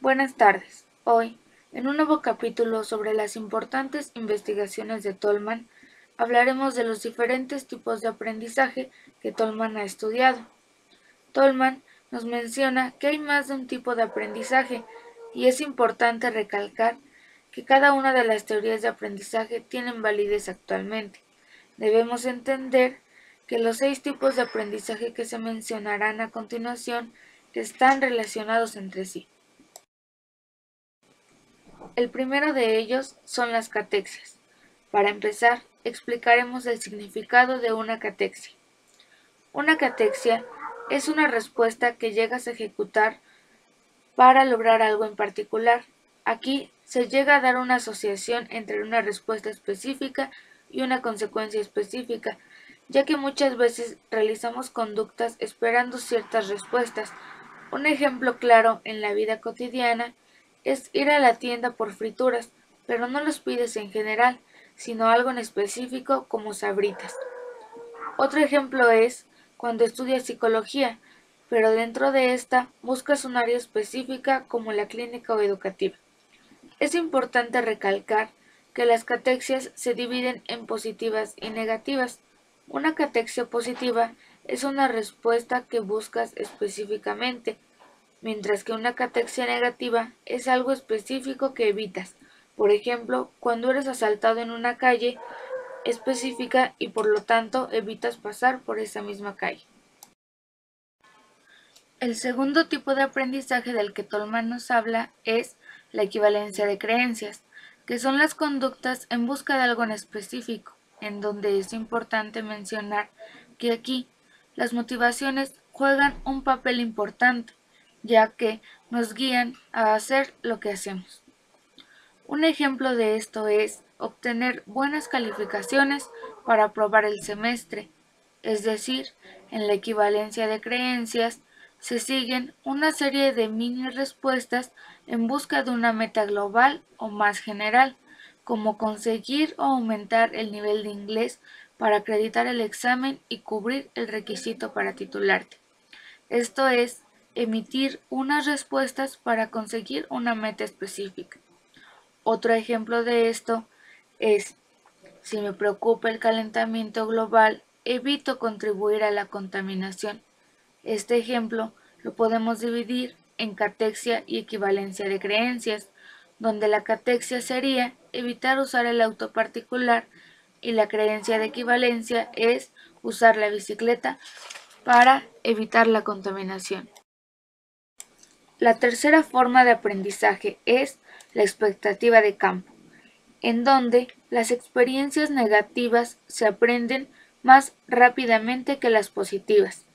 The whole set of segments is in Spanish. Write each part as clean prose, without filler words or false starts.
Buenas tardes. Hoy, en un nuevo capítulo sobre las importantes investigaciones de Tolman, hablaremos de los diferentes tipos de aprendizaje que Tolman ha estudiado. Tolman nos menciona que hay más de un tipo de aprendizaje y es importante recalcar que cada una de las teorías de aprendizaje tienen validez actualmente. Debemos entender que los 6 tipos de aprendizaje que se mencionarán a continuación están relacionados entre sí. El primero de ellos son las catexias. Para empezar, explicaremos el significado de una catexia. Una catexia es una respuesta que llegas a ejecutar para lograr algo en particular. Aquí se llega a dar una asociación entre una respuesta específica y una consecuencia específica, ya que muchas veces realizamos conductas esperando ciertas respuestas. Un ejemplo claro en la vida cotidiana es ir a la tienda por frituras, pero no los pides en general, sino algo en específico como Sabritas. Otro ejemplo es cuando estudias psicología, pero dentro de esta buscas un área específica como la clínica o educativa. Es importante recalcar que las catexias se dividen en positivas y negativas. Una catexia positiva es una respuesta que buscas específicamente, mientras que una catexia negativa es algo específico que evitas. Por ejemplo, cuando eres asaltado en una calle específica y por lo tanto evitas pasar por esa misma calle. El segundo tipo de aprendizaje del que Tolman nos habla es la equivalencia de creencias, que son las conductas en busca de algo en específico, en donde es importante mencionar que aquí las motivaciones juegan un papel importante, ya que nos guían a hacer lo que hacemos. Un ejemplo de esto es obtener buenas calificaciones para aprobar el semestre, es decir, en la equivalencia de creencias se siguen una serie de mini respuestas en busca de una meta global o más general, como conseguir o aumentar el nivel de inglés para acreditar el examen y cubrir el requisito para titularte. Esto es, emitir unas respuestas para conseguir una meta específica. Otro ejemplo de esto es, si me preocupa el calentamiento global, evito contribuir a la contaminación. Este ejemplo lo podemos dividir en catexia y equivalencia de creencias, donde la catexia sería evitar usar el auto particular y la creencia de equivalencia es usar la bicicleta para evitar la contaminación. La tercera forma de aprendizaje es la expectativa de campo, en donde las experiencias negativas se aprenden más rápidamente que las positivas.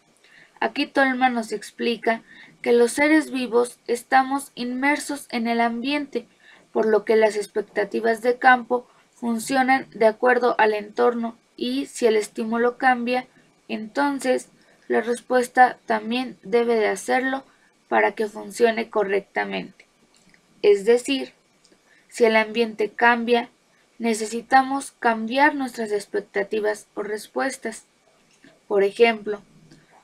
Aquí Tolman nos explica que los seres vivos estamos inmersos en el ambiente, por lo que las expectativas de campo funcionan de acuerdo al entorno y si el estímulo cambia, entonces la respuesta también debe de hacerlo para que funcione correctamente. Es decir, si el ambiente cambia, necesitamos cambiar nuestras expectativas o respuestas. Por ejemplo,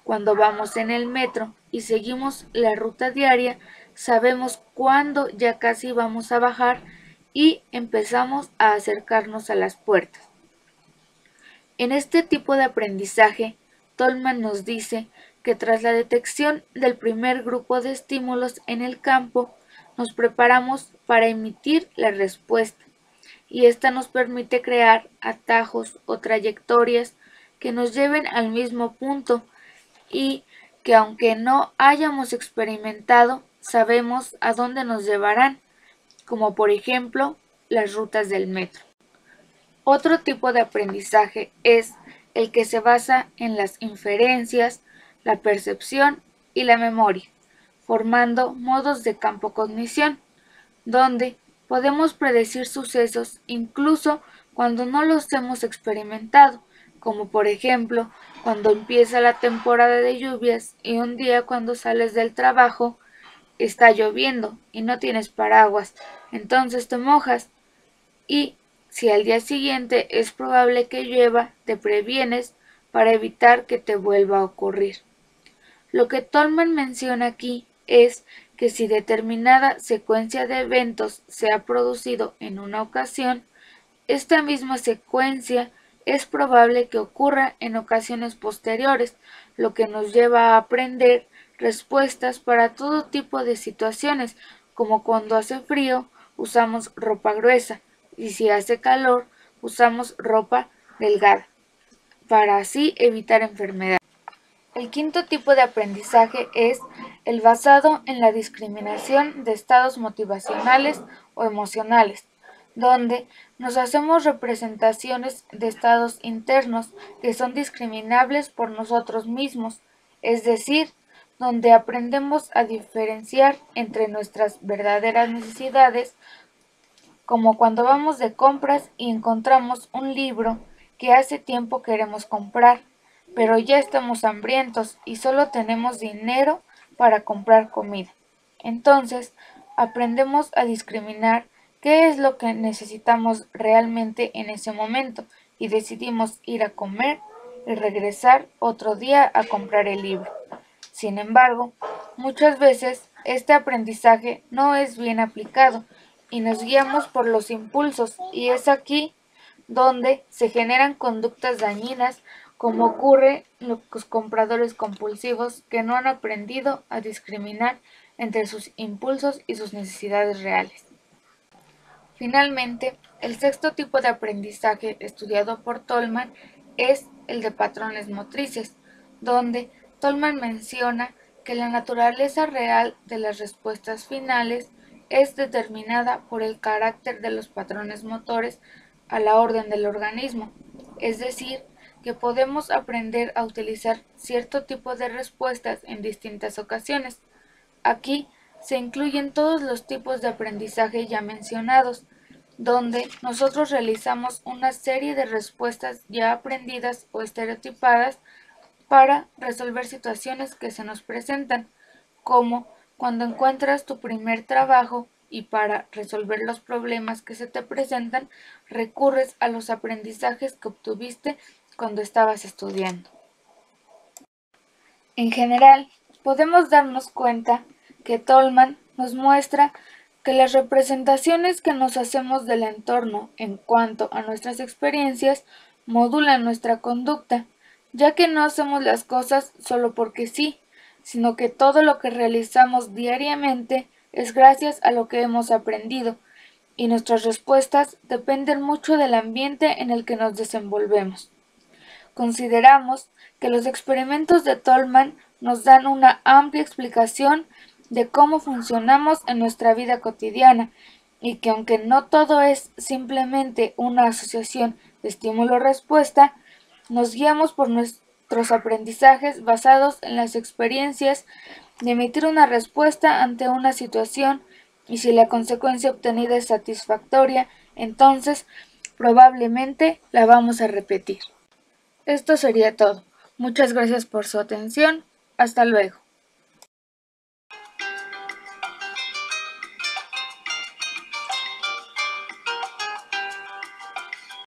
cuando vamos en el metro y seguimos la ruta diaria, sabemos cuándo ya casi vamos a bajar y empezamos a acercarnos a las puertas. En este tipo de aprendizaje, Tolman nos dice que tras la detección del primer grupo de estímulos en el campo, nos preparamos para emitir la respuesta, y esta nos permite crear atajos o trayectorias que nos lleven al mismo punto y que aunque no hayamos experimentado, sabemos a dónde nos llevarán, como por ejemplo las rutas del metro. Otro tipo de aprendizaje es el que se basa en las inferencias, la percepción y la memoria, formando modos de campo cognición, donde podemos predecir sucesos incluso cuando no los hemos experimentado, como por ejemplo cuando empieza la temporada de lluvias y un día cuando sales del trabajo está lloviendo y no tienes paraguas, entonces te mojas y si al día siguiente es probable que llueva, te previenes para evitar que te vuelva a ocurrir. Lo que Tolman menciona aquí es que si determinada secuencia de eventos se ha producido en una ocasión, esta misma secuencia es probable que ocurra en ocasiones posteriores, lo que nos lleva a aprender respuestas para todo tipo de situaciones, como cuando hace frío usamos ropa gruesa y si hace calor usamos ropa delgada, para así evitar enfermedades. El quinto tipo de aprendizaje es el basado en la discriminación de estados motivacionales o emocionales, donde nos hacemos representaciones de estados internos que son discriminables por nosotros mismos, es decir, donde aprendemos a diferenciar entre nuestras verdaderas necesidades, como cuando vamos de compras y encontramos un libro que hace tiempo queremos comprar, pero ya estamos hambrientos y solo tenemos dinero para comprar comida. Entonces, aprendemos a discriminar qué es lo que necesitamos realmente en ese momento y decidimos ir a comer y regresar otro día a comprar el libro. Sin embargo, muchas veces este aprendizaje no es bien aplicado y nos guiamos por los impulsos, y es aquí donde se generan conductas dañinas, como ocurre en los compradores compulsivos que no han aprendido a discriminar entre sus impulsos y sus necesidades reales. Finalmente, el sexto tipo de aprendizaje estudiado por Tolman es el de patrones motrices, donde Tolman menciona que la naturaleza real de las respuestas finales es determinada por el carácter de los patrones motores a la orden del organismo, es decir, que podemos aprender a utilizar cierto tipo de respuestas en distintas ocasiones. Aquí se incluyen todos los tipos de aprendizaje ya mencionados, donde nosotros realizamos una serie de respuestas ya aprendidas o estereotipadas para resolver situaciones que se nos presentan, como cuando encuentras tu primer trabajo y para resolver los problemas que se te presentan recurres a los aprendizajes que obtuviste cuando estabas estudiando. En general, podemos darnos cuenta que Tolman nos muestra que las representaciones que nos hacemos del entorno en cuanto a nuestras experiencias modulan nuestra conducta, ya que no hacemos las cosas solo porque sí, sino que todo lo que realizamos diariamente es gracias a lo que hemos aprendido, y nuestras respuestas dependen mucho del ambiente en el que nos desenvolvemos. Consideramos que los experimentos de Tolman nos dan una amplia explicación de cómo funcionamos en nuestra vida cotidiana y que aunque no todo es simplemente una asociación de estímulo-respuesta, nos guiamos por nuestros aprendizajes basados en las experiencias de emitir una respuesta ante una situación, y si la consecuencia obtenida es satisfactoria, entonces probablemente la vamos a repetir. Esto sería todo. Muchas gracias por su atención. Hasta luego.